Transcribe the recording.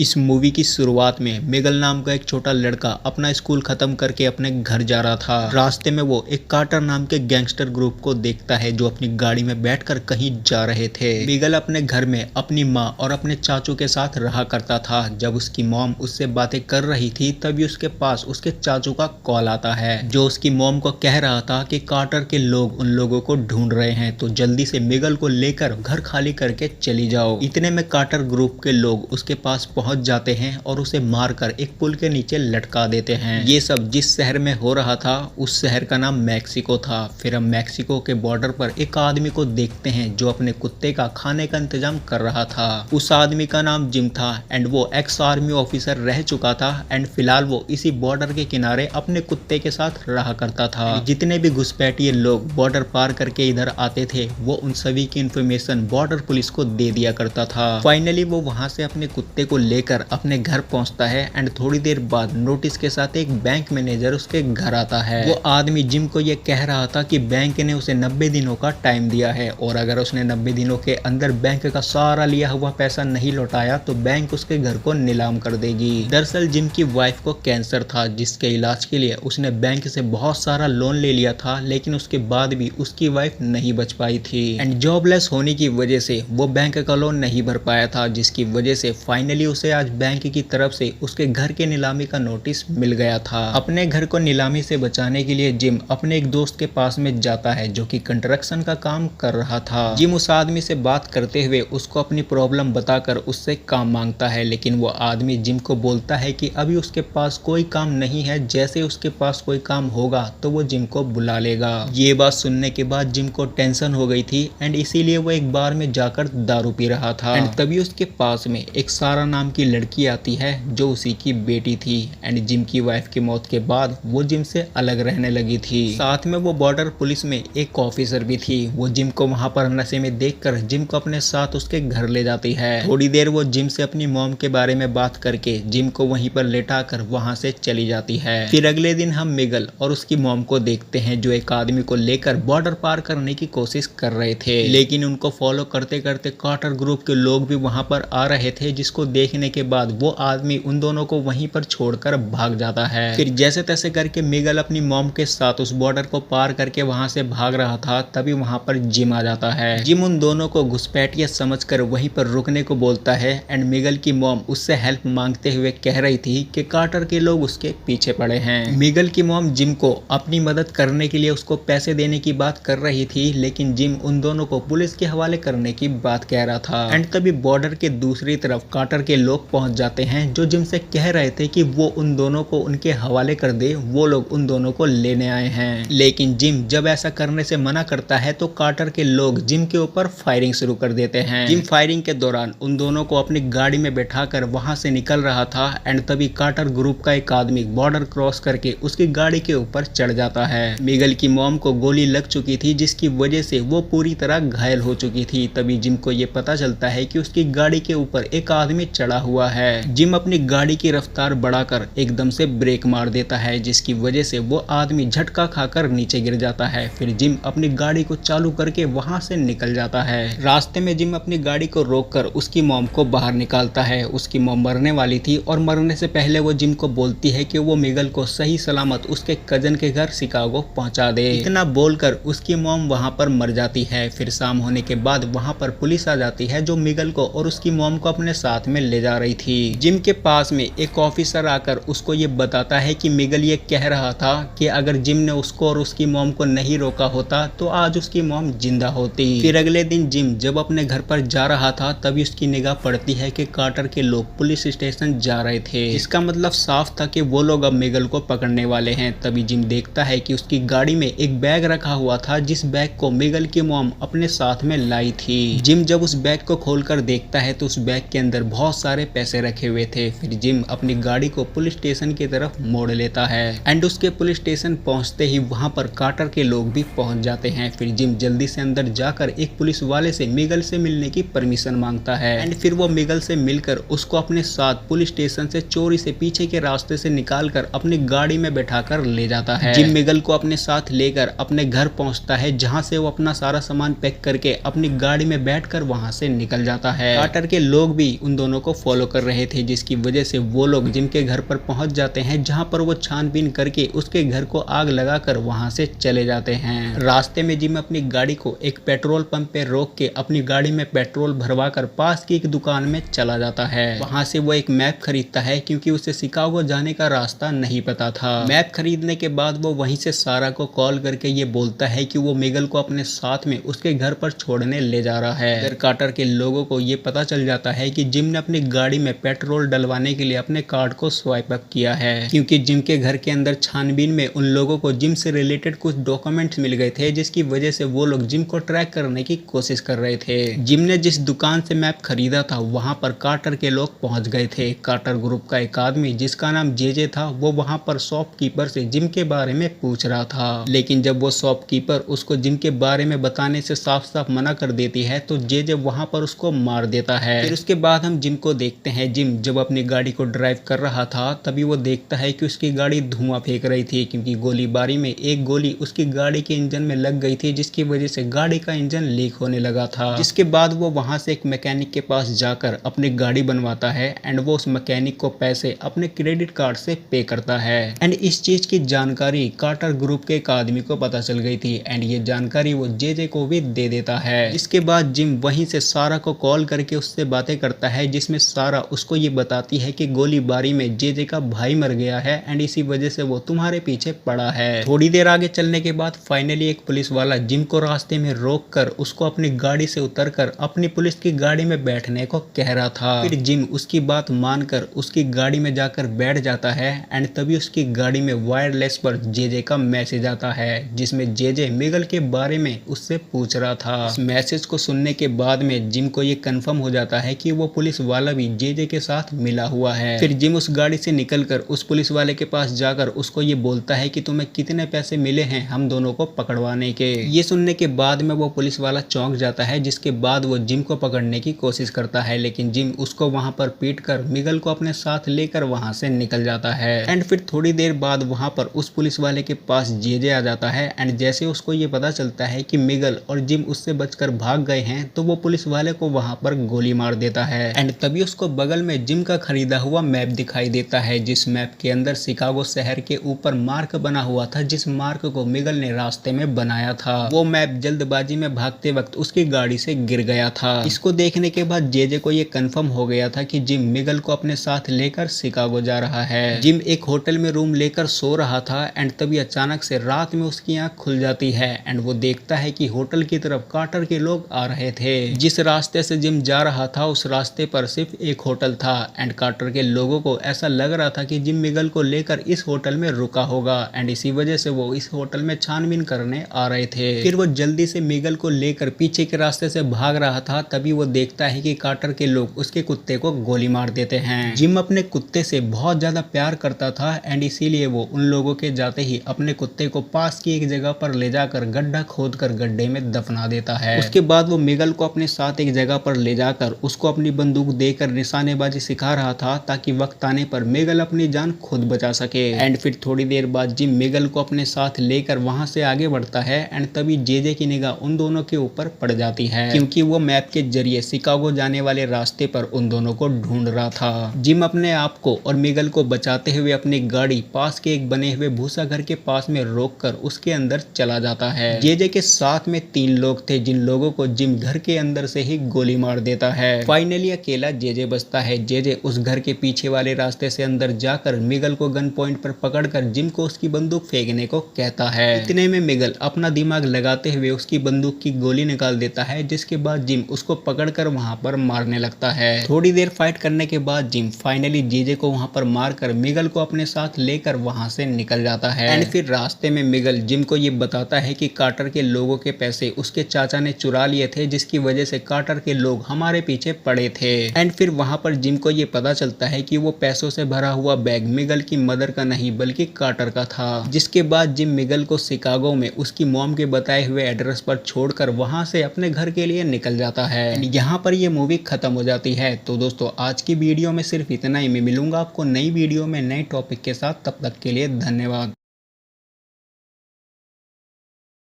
इस मूवी की शुरुआत में मिगल नाम का एक छोटा लड़का अपना स्कूल खत्म करके अपने घर जा रहा था। रास्ते में वो एक कार्टर नाम के गैंगस्टर ग्रुप को देखता है जो अपनी गाड़ी में बैठकर कहीं जा रहे थे। मिगल अपने घर में अपनी माँ और अपने चाचू के साथ रहा करता था। जब उसकी मॉम उससे बातें कर रही थी तभी उसके पास उसके चाचू का कॉल आता है जो उसकी मॉम को कह रहा था कि कार्टर के लोग उन लोगों को ढूंढ रहे हैं, तो जल्दी से मिगल को लेकर घर खाली करके चली जाओ। इतने में कार्टर ग्रुप के लोग उसके पास पहुंच जाते हैं और उसे मारकर एक पुल के नीचे लटका देते हैं। ये सब जिस शहर में हो रहा था उस शहर का नाम मैक्सिको था। फिर हम मैक्सिको के बॉर्डर पर एक आदमी को देखते हैं जो अपने कुत्ते का खाने का इंतजाम कर रहा था। उस आदमी का नाम जिम था एंड वो एक्स आर्मी ऑफिसर रह चुका था एंड फिलहाल वो इसी बॉर्डर के किनारे अपने कुत्ते के साथ रहा करता था। जितने भी घुसपैठिए लोग बॉर्डर पार करके इधर आते थे वो उन सभी की इंफॉर्मेशन बॉर्डर पुलिस को दे दिया करता था। फाइनली वो वहां से अपने कुत्ते को लेकर अपने घर पहुंचता है एंड थोड़ी देर बाद नोटिस के साथ एक बैंक मैनेजर उसके घर आता है। वो आदमी जिम को ये कह रहा था कि बैंक ने उसे 90 दिनों का टाइम दिया है और अगर उसने 90 दिनों के अंदर बैंक का सारा लिया हुआ पैसा नहीं लौटाया तो बैंक उसके घर को नीलाम कर देगी। दरअसल जिम की वाइफ को कैंसर था जिसके इलाज के लिए उसने बैंक से बहुत सारा लोन ले लिया था, लेकिन उसके बाद भी उसकी वाइफ नहीं बच पाई थी एंड जॉबलेस होने की वजह से वो बैंक का लोन नहीं भर पाया था, जिसकी वजह से फाइनली उसे आज बैंक की तरफ से उसके घर के नीलामी का नोटिस मिल गया था। अपने घर को नीलामी से बचाने के लिए जिम अपने एक दोस्त के पास में जाता है जो कि कंस्ट्रक्शन का काम कर रहा था। जिम उस आदमी से बात करते हुए उसको अपनी प्रॉब्लम बताकर उससे काम मांगता है, लेकिन वो आदमी जिम को बोलता है कि अभी उसके पास कोई काम नहीं है, जैसे उसके पास कोई काम होगा तो वो जिम को बुला लेगा। ये बात सुनने के बाद जिम को टेंशन हो गई थी एंड इसीलिए वो एक बार में जाकर दारू पी रहा था एंड तभी उसके पास में एक सारा नाम की लड़की आती है जो उसी की बेटी थी एंड जिम की वाइफ की मौत के बाद वो जिम से अलग रहने लगी थी। साथ में वो बॉर्डर पुलिस में एक ऑफिसर भी थी। वो जिम को वहां पर नशे में देखकर जिम को अपने साथ उसके घर ले जाती है। थोड़ी देर वो जिम से अपनी मॉम के बारे में बात करके जिम को वहीं पर लेटाकर वहां से चली जाती है। फिर अगले दिन हम मिगल और उसकी मॉम को देखते हैं जो एक आदमी को लेकर बॉर्डर पार करने की कोशिश कर रहे थे, लेकिन उनको फॉलो करते करते कार्टर ग्रुप के लोग भी वहां पर आ रहे थे, जिसको देखने के बाद वो आदमी उन दोनों को वहीं पर छोड़कर भाग जाता है। फिर जैसे तैसे करके मिगल अपनी मॉम के साथ उस बॉर्डर को पार करके वहां से भाग रहा था, तभी वहां पर जिम आ जाता है। जिम उन दोनों को घुसपैठिया समझकर वहीं पर रुकने को बोलता है एंड मिगल की मॉम उससे हेल्प मांगते हुए कह रही थी कि कार्टर के लोग उसके पीछे पड़े हैं। मिगल की मॉम जिम को अपनी मदद करने के लिए उसको पैसे देने की बात कर रही थी, लेकिन जिम उन दोनों को पुलिस के हवाले करने की बात कह रहा था एंड तभी बॉर्डर के दूसरी तरफ कार्टर के लोग पहुंच जाते हैं जो जिम से कह रहे थे कि वो उन दोनों को उनके हवाले कर दे, वो लोग उन दोनों को लेने आए हैं। लेकिन जिम जब ऐसा करने से मना करता है तो कार्टर के लोग जिम के ऊपर फायरिंग शुरू कर देते हैं। जिम फायरिंग के दौरान उन दोनों को अपनी गाड़ी में बैठाकर वहां से निकल रहा था एंड तभी कार्टर ग्रुप का एक आदमी बॉर्डर क्रॉस करके उसकी गाड़ी के ऊपर चढ़ जाता है। मिगल की मॉम को गोली लग चुकी थी जिसकी वजह से वो पूरी तरह घायल हो चुकी थी। तभी जिम को ये पता चलता है कि उसकी गाड़ी के ऊपर एक आदमी चढ़ा हुआ है। जिम अपनी गाड़ी की रफ्तार बढ़ाकर एकदम से ब्रेक मार देता है, जिसकी वजह से वो आदमी झटका खाकर नीचे गिर जाता है। फिर जिम अपनी गाड़ी को चालू करके वहां से निकल जाता है। रास्ते में जिम अपनी गाड़ी को रोककर उसकी मॉम को बाहर निकालता है। उसकी मॉम मरने वाली थी और मरने से पहले वो जिम को बोलती है कि वो मिगल को सही सलामत उसके कजन के घर शिकागो पहुंचा दे। इतना बोलकर उसकी मॉम वहां पर मर जाती है। फिर शाम होने के बाद वहां पर पुलिस आ जाती है जो मिगल को और उसकी मॉम को अपने साथ में ले जा रही थी। जिम के पास में एक ऑफिसर आकर उसको ये बताता है कि मिगल ये कह रहा था कि अगर जिम ने उसको और उसकी मॉम को नहीं रोका होता तो आज उसकी मॉम जिंदा होती। फिर अगले दिन जिम जब अपने घर पर जा रहा था तभी उसकी निगाह पड़ती है कि कार्टर के लोग पुलिस स्टेशन जा रहे थे। इसका मतलब साफ था कि वो लोग अब मिगल को पकड़ने वाले हैं। तभी जिम देखता है कि उसकी गाड़ी में एक बैग रखा हुआ था जिस बैग को मिगल की मॉम अपने साथ में लाई थी। जिम जब उस बैग को खोलकर देखता है तो उस बैग के अंदर बहुत सारे पैसे रखे हुए थे। फिर जिम अपनी गाड़ी को पुलिस स्टेशन की तरफ मोड़ लेता है एंड उसके पुलिस स्टेशन पहुंचते ही वहां पर कार्टर के लोग भी पहुंच जाते हैं। फिर जिम जल्दी से अंदर जाकर एक पुलिस वाले से मिगल से मिलने की परमिशन मांगता है एंड फिर वो मिगल से मिलकर उसको अपने साथ पुलिस स्टेशन से चोरी से पीछे के रास्ते से निकालकर अपनी गाड़ी में बैठाकर ले जाता है। जिम मिगल को अपने साथ लेकर अपने घर पहुंचता है जहां से वो अपना सारा सामान पैक करके अपनी गाड़ी में बैठकर वहां से निकल जाता है। कार्टर के लोग भी उन दोनों को फॉलो कर रहे थे, जिसकी वजह से वो लोग जिम के घर पर पहुंच जाते हैं, जहां पर वो छानबीन करके उसके घर को आग लगाकर वहां से चले जाते हैं। रास्ते में जिम अपनी गाड़ी को एक पेट्रोल पंप पे रोक के अपनी गाड़ी में पेट्रोल भरवा कर पास की एक दुकान में चला जाता है। वहां से वो एक मैप खरीदता है, क्योंकि उसे शिकागो जाने का रास्ता नहीं पता था। मैप खरीदने के बाद वो वहीं से सारा को कॉल करके ये बोलता है कि वो मिगल को अपने साथ में उसके घर पर छोड़ने ले जा रहा है। फिर कार्टर के लोगों को ये पता चल जाता है कि जिम ने अपनी गाड़ी में पेट्रोल डलवाने के लिए अपने कार्ड को स्वाइप अप किया है, क्योंकि जिम के घर के अंदर छानबीन में उन लोगों को जिम से रिलेटेड कुछ डॉक्यूमेंट्स मिल गए थे, जिसकी वजह से वो लोग जिम को ट्रैक करने की कोशिश कर रहे थे। जिम ने जिस दुकान से मैप खरीदा था वहां पर कार्टर के लोग पहुंच गए थे। कार्टर ग्रुप का एक आदमी जिसका नाम जेजे था, वो वहां पर शॉपकीपर से जिम के बारे में पूछ रहा था, लेकिन जब वो शॉपकीपर उसको जिम के बारे में बताने से साफ साफ मना कर देती है तो जेजे वहां पर उसको मार देता है। फिर उसके बाद हम जिम को देखते हैं। जिम जब अपनी गाड़ी को ड्राइव कर रहा था तभी वो देखता है कि उसकी गाड़ी धुआं फेंक रही थी, क्योंकि गोलीबारी में एक गोली उसकी गाड़ी के इंजन में लग गई थी, जिसकी वजह से गाड़ी का इंजन लीक होने लगा था। जिसके बाद वो वहां से एक मैकेनिक के पास जाकर अपनी गाड़ी बनवाता है एंड वो उस मैकेनिक को पैसे अपने क्रेडिट कार्ड से पे करता है। एंड इस चीज की जानकारी कार्टर ग्रुप के एक आदमी को पता चल गई थी एंड ये जानकारी वो जेजे को भी दे देता है। इसके बाद जिम वहीं से सारा को कॉल करके उससे बातें करता है, जिसमें सारा उसको ये बताती है कि गोलीबारी में जेजे का भाई मर गया है एंड इसी वजह से वो तुम्हारे पीछे पड़ा है। थोड़ी देर आगे चलने के बाद फाइनली एक पुलिस वाला जिम को रास्ते में रोक कर उसको अपनी गाड़ी से उतरकर अपनी पुलिस की गाड़ी में बैठने को कह रहा था। फिर जिम उसकी बात मानकर उसकी गाड़ी में जाकर बैठ जाता है एंड तभी उसकी गाड़ी में वायरलेस पर जेजे का मैसेज आता है, जिसमें जेजे मिगल के बारे में उससे पूछ रहा था। इस मैसेज को सुनने के बाद में जिम को ये कंफर्म हो जाता है कि वो पुलिस वाला भी जेजे के साथ मिला हुआ है। फिर जिम उस गाड़ी से निकलकर उस पुलिस वाले के पास जाकर उसको ये बोलता है कि तुम्हें कितने पैसे मिले हैं हम दोनों को पकड़वाने के। ये सुनने के बाद में वो पुलिस वाला चौंक जाता है, जिसके बाद वो जिम को पकड़ने की कोशिश करता है, लेकिन जिम उसको वहां पर पीट कर मिगल को अपने साथ लेकर वहां से निकल जाता है। एंड फिर थोड़ी देर बाद वहां पर उस पुलिस वाले के पास जेजे आ जाता है एंड जैसे उसको ये पता चलता है कि मिगल और जिम उससे बचकर भाग गए हैं तो वो पुलिस वाले को वहां पर गोली मार देता है। एंड तभी उसको बगल में जिम का खरीदा हुआ मैप दिखाई देता है, जिस मैप के अंदर शिकागो शहर के ऊपर मार्क बना हुआ था, जिस मार्क को मिगल ने रास्ते में बनाया था। वो मैप जल्दबाजी में भागते वक्त उसकी गाड़ी से गिर गया था। इसको देखने के बाद जेजे को ये कंफर्म हो गया था कि जिम मिगल को अपने साथ लेकर शिकागो जा रहा है। जिम एक होटल में रूम लेकर सो रहा था एंड तभी अचानक से रात में उसकी आंख खुल जाती है एंड वो देखता है कि होटल की तरफ कार्टर के लोग आ रहे थे। जिस रास्ते से जिम जा रहा था उस रास्ते पर सिर्फ एक होटल था एंड कार्टर के लोगों को ऐसा लग रहा था कि जिम मिगल को लेकर इस होटल में रुका होगा एंड इसी वजह से वो इस होटल में छानबीन करने आ रहे थे। फिर वो जल्दी से मिगल को लेकर पीछे के रास्ते से भाग रहा था, तभी वो देखता है कि कार्टर के लोग उसके कुत्ते को गोली मार देते हैं। जिम अपने कुत्ते से बहुत ज्यादा प्यार करता था एंड इसीलिए वो उन लोगों के जाते ही अपने कुत्ते को पास की एक जगह पर ले जाकर गड्ढा खोदकर गड्ढे में दफना देता है। उसके बाद वो मिगल को अपने साथ एक जगह पर ले जाकर उसको अपनी बंदूक देकर निशानेबाजी सिखा रहा था, ताकि वक्त आने पर मिगल अपनी जान खुद बचा सके। एंड फिर थोड़ी देर बाद जिम मिगल को अपने साथ लेकर वहां से आगे बढ़ता है एंड तभी जेजे की निगाह उन दोनों के ऊपर पड़ जाती है, क्योंकि वो मैप के जरिए शिकागो जाने वाले रास्ते पर उन दोनों को ढूंढ रहा था। जिम अपने आप को और मिगल को बचाते हुए अपनी गाड़ी पास के एक बने हुए भूसा घर के पास में रोककर उसके अंदर चला जाता है। जेजे के साथ में 3 लोग थे, जिन लोगों को जिम घर के अंदर से ही गोली मार देता है। फाइनली अकेला जेजे बचता है। जेजे उस घर के पीछे वाले रास्ते से अंदर जाकर मिगल को गन पॉइंट पर पकड़कर जिम को उसकी बंदूक फेंकने को कहता है। इतने में मिगल अपना दिमाग लगाते हुए उसकी बंदूक की गोली निकाल देता है, जिसके बाद जिम उसको पकड़कर वहां पर मारने लगता है। थोड़ी देर फाइट करने के बाद जिम फाइनली जेजे को वहां पर मारकर मिगल को अपने साथ लेकर वहां से निकल जाता है। एंड फिर रास्ते में मिगल जिम को ये बताता है कि कार्टर के लोगों के पैसे उसके चाचा ने चुरा लिए थे, जिसकी वजह से कार्टर के लोग हमारे पीछे पड़े थे। एंड फिर वहां पर जिम को ये पता चलता है कि वो पैसों से भरा हुआ बैग मिगल की मदर का नहीं बल्कि कार्टर का था। जिसके बाद जिम मिगल को शिकागो में उसकी मॉम के बताए हुए एड्रेस पर छोड़कर वहां से अपने घर के लिए निकल जाता है। यहाँ पर ये मूवी खत्म हो जाती है। तो दोस्तों आज की वीडियो में सिर्फ इतना ही। मैं मिलूंगा आपको नई वीडियो में नए टॉपिक के साथ, तब तक के लिए धन्यवाद।